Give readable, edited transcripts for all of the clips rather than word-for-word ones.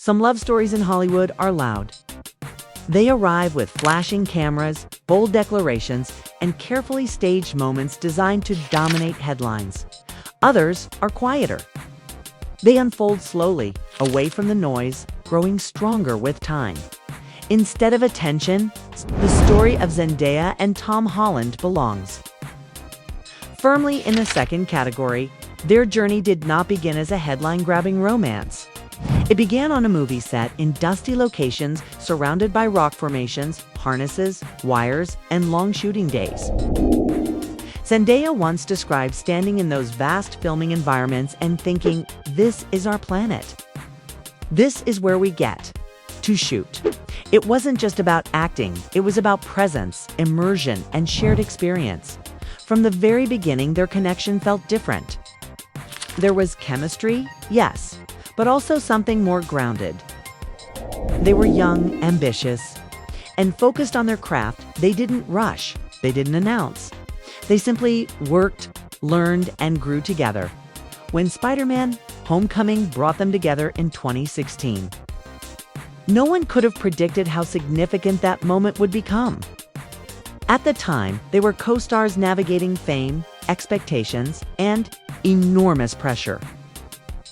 Some love stories in Hollywood are loud. They arrive with flashing cameras, bold declarations, and carefully staged moments designed to dominate headlines. Others are quieter. They unfold slowly, away from the noise, growing stronger with time. Instead of attention, the story of Zendaya and Tom Holland belongs. Firmly in the second category, their journey did not begin as a headline-grabbing romance. It began on a movie set in dusty locations surrounded by rock formations, harnesses, wires, and long shooting days. Zendaya once described standing in those vast filming environments and thinking, "This is our planet. This is where we get to shoot." It wasn't just about acting, it was about presence, immersion, and shared experience. From the very beginning, their connection felt different. There was chemistry, yes, but also something more grounded. They were young, ambitious, and focused on their craft. They didn't rush, they didn't announce. They simply worked, learned, and grew together. When Spider-Man: Homecoming brought them together in 2016, no one could have predicted how significant that moment would become. At the time, they were co-stars navigating fame, expectations, and enormous pressure.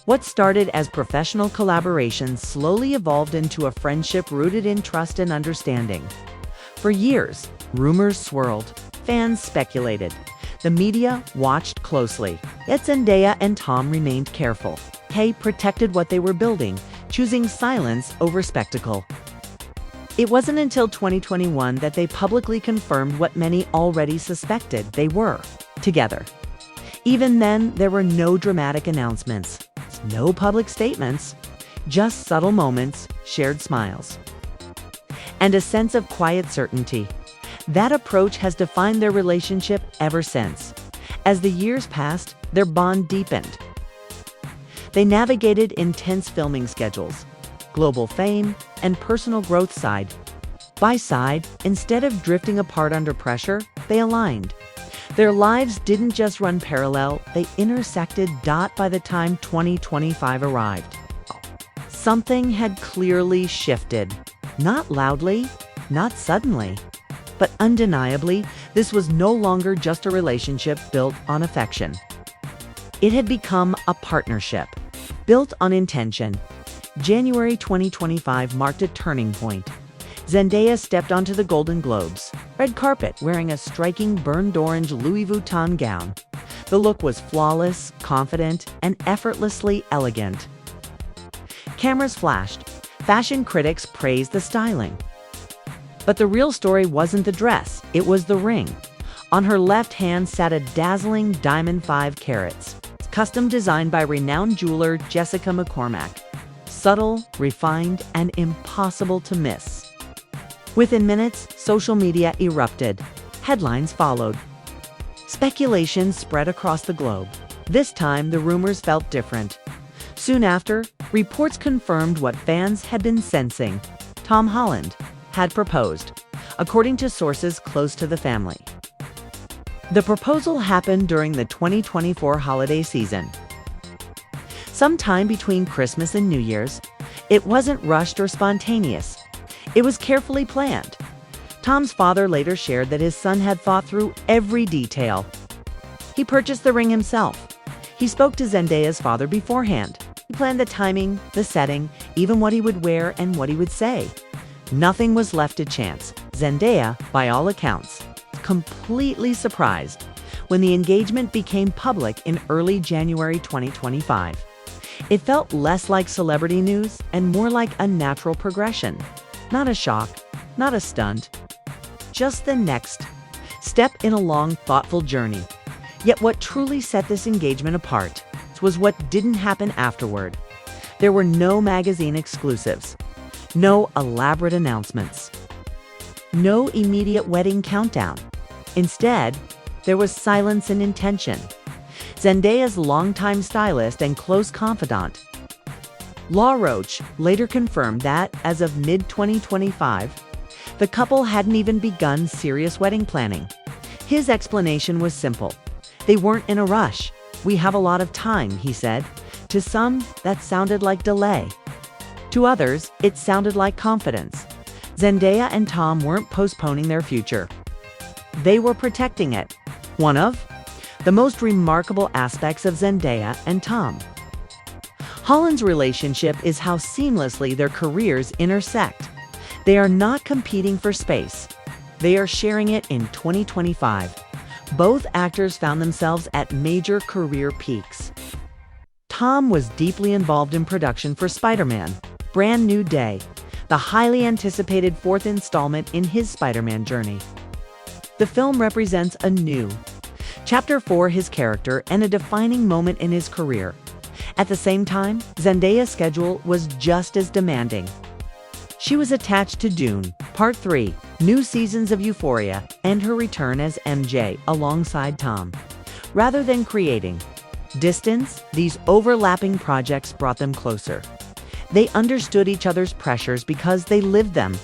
What started as professional collaborations slowly evolved into a friendship rooted in trust and understanding. For years, rumors swirled, fans speculated, the media watched closely, yet Zendaya and Tom remained careful. They protected what they were building, choosing silence over spectacle. It wasn't until 2021 that they publicly confirmed what many already suspected: they were together. Even then, there were no dramatic announcements, no public statements, just subtle moments, shared smiles, and a sense of quiet certainty. That approach has defined their relationship ever since. As the years passed, their bond deepened. They navigated intense filming schedules, global fame, and personal growth side by side. Instead of drifting apart under pressure, they aligned. Their lives didn't just run parallel, they intersected. By the time 2025 arrived, something had clearly shifted. Not loudly, not suddenly, but undeniably. This was no longer just a relationship built on affection. It had become a partnership, built on intention. January 2025 marked a turning point. Zendaya stepped onto the Golden Globes red carpet wearing a striking burnt orange Louis Vuitton gown. The look was flawless, confident, and effortlessly elegant. Cameras flashed. Fashion critics praised the styling. But the real story wasn't the dress, it was the ring. On her left hand sat a dazzling diamond 5 carats, custom designed by renowned jeweler Jessica McCormack. Subtle, refined, and impossible to miss. Within minutes, social media erupted. Headlines followed. Speculation spread across the globe. This time, the rumors felt different. Soon after, reports confirmed what fans had been sensing: Tom Holland had proposed, according to sources close to the family. The proposal happened during the 2024 holiday season, sometime between Christmas and New Year's. It wasn't rushed or spontaneous. It was carefully planned. Tom's father later shared that his son had thought through every detail. He purchased the ring himself. He spoke to Zendaya's father beforehand. He planned the timing, the setting, even what he would wear and what he would say. Nothing was left to chance. Zendaya, by all accounts, completely surprised when the engagement became public in early January 2025. It felt less like celebrity news and more like a natural progression. Not a shock, not a stunt, just the next step in a long, thoughtful journey. Yet what truly set this engagement apart was what didn't happen afterward. There were no magazine exclusives, no elaborate announcements, no immediate wedding countdown. Instead, there was silence and intention. Zendaya's longtime stylist and close confidant, Law Roach, later confirmed that, as of mid-2025, the couple hadn't even begun serious wedding planning. His explanation was simple: they weren't in a rush. "We have a lot of time," he said. To some, that sounded like delay. To others, it sounded like confidence. Zendaya and Tom weren't postponing their future. They were protecting it. One of the most remarkable aspects of Zendaya and Tom Holland's relationship is how seamlessly their careers intersect. They are not competing for space. They are sharing it in 2025. Both actors found themselves at major career peaks. Tom was deeply involved in production for Spider-Man: Brand New Day, the highly anticipated fourth installment in his Spider-Man journey. The film represents a new chapter for his character and a defining moment in his career. At the same time, Zendaya's schedule was just as demanding. She was attached to Dune, Part 3, new seasons of Euphoria, and her return as MJ alongside Tom. Rather than creating distance, these overlapping projects brought them closer. They understood each other's pressures because they lived them.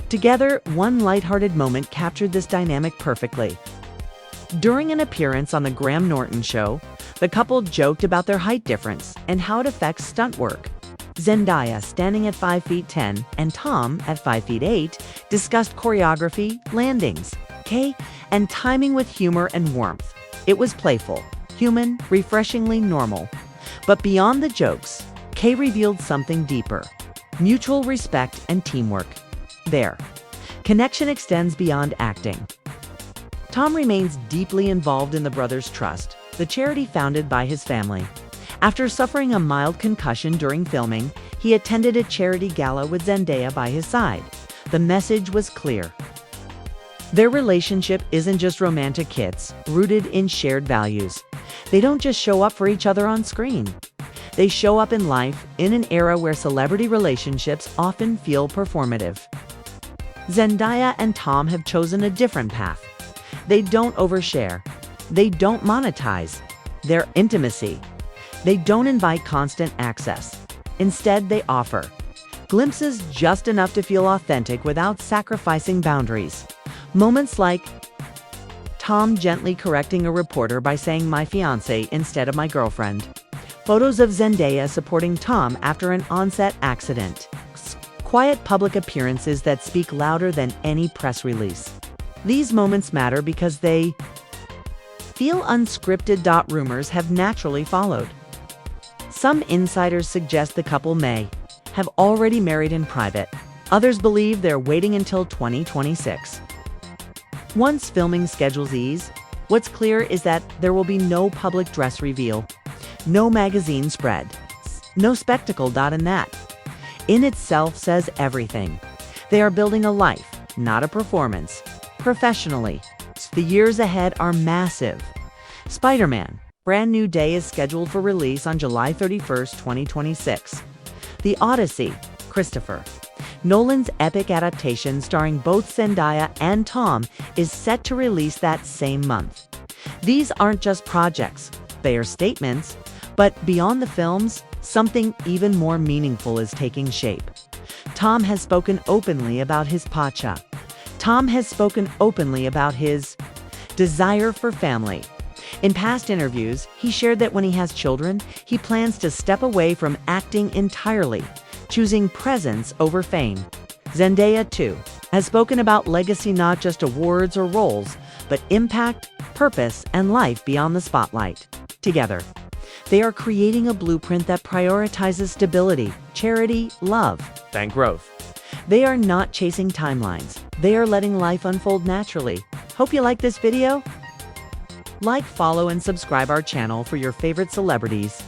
Together, one lighthearted moment captured this dynamic perfectly. During an appearance on The Graham Norton Show, the couple joked about their height difference and how it affects stunt work. Zendaya, standing at 5 feet 10, and Tom, at 5 feet 8, discussed choreography, landings, and timing with humor and warmth. It was playful, human, refreshingly normal. But beyond the jokes, Kay revealed something deeper: mutual respect and teamwork. Their connection extends beyond acting. Tom remains deeply involved in the Brothers Trust, the charity founded by his family. After suffering a mild concussion during filming, he attended a charity gala with Zendaya by his side. The message was clear. Their relationship isn't just romantic kits, rooted in shared values. They don't just show up for each other on screen. They show up in life, in an era where celebrity relationships often feel performative. Zendaya and Tom have chosen a different path. They don't overshare. They don't monetize their intimacy. They don't invite constant access. Instead, they offer glimpses just enough to feel authentic without sacrificing boundaries. Moments like Tom gently correcting a reporter by saying "my fiancé" instead of "my girlfriend." Photos of Zendaya supporting Tom after an on-set accident. Quiet public appearances that speak louder than any press release. These moments matter because they feel unscripted. Rumors have naturally followed. Some insiders suggest the couple may have already married in private. Others believe they're waiting until 2026. Once filming schedules ease, what's clear is that there will be no public dress reveal, no magazine spread, no spectacle. And that, in itself, says everything. They are building a life, not a performance. Professionally, the years ahead are massive. Spider-Man: Brand New Day is scheduled for release on July 31st, 2026. The Odyssey, Christopher Nolan's epic adaptation starring both Zendaya and Tom, is set to release that same month. These aren't just projects, they are statements, but beyond the films, something even more meaningful is taking shape. Tom has spoken openly about his pacha. Tom has spoken openly about his desire for family. In past interviews, he shared that when he has children, he plans to step away from acting entirely, choosing presence over fame. Zendaya, too, has spoken about legacy: not just awards or roles, but impact, purpose, and life beyond the spotlight. Together, they are creating a blueprint that prioritizes stability, charity, love, and growth. They are not chasing timelines. They are letting life unfold naturally. Hope you like this video. Like, follow, and subscribe our channel for your favorite celebrities.